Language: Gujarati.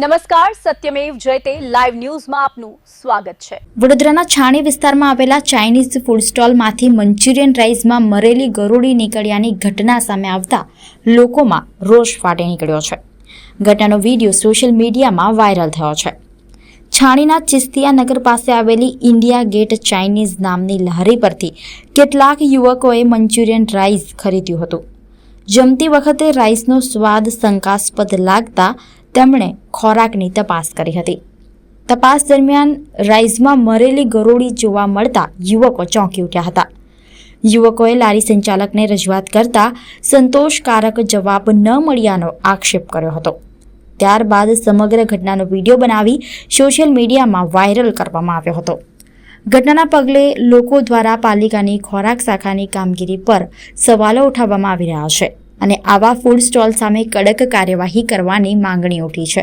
નમસ્કાર, સત્યમેવ જયતે લાઈવ ન્યૂઝમાં આપનું સ્વાગત છે। વડોદરાના છાણી વિસ્તારમાં આવેલા ચાઇનીઝ ફૂડ સ્ટોલમાંથી મંચુરિયન રાઈસમાં મરેલી ગરોળી નીકળ્યાની ઘટના સામે આવતા લોકોમાં રોષ ફાટી નીકળ્યો છે। ઘટનાનો વિડીયો સોશિયલ મીડિયામાં વાયરલ થયો છે। છાણીના ચિસ્તિયા નગર પાસે આવેલી ઇન્ડિયા ગેટ ચાઇનીઝ નામની લારી પરથી કેટલાક યુવકોએ મંચુરિયન રાઈસ ખરીદ્યું હતું। જમતી વખતે રાઈસનો સ્વાદ શંકાસ્પદ લાગતા તેમણે ખોરાકની તપાસ કરી હતી। તપાસ દરમિયાન રાઈસમાં મરેલી ગરોળી જોવા મળતા યુવકો ચોંકી ઉઠ્યા હતા। યુવકોએ લારી સંચાલકને રજૂઆત કરતા સંતોષકારક જવાબ ન મળ્યાનો આક્ષેપ કર્યો હતો। ત્યારબાદ સમગ્ર ઘટનાનો વિડીયો બનાવી સોશિયલ મીડિયામાં વાયરલ કરવામાં આવ્યો હતો। ઘટનાના પગલે લોકો દ્વારા પાલિકાની ખોરાક શાખાની કામગીરી પર સવાલો ઉઠાવવામાં આવી રહ્યા છે અને આવા ફૂડ સ્ટોલ સામે કડક કાર્યવાહી કરવાની માંગણી ઉઠી છે।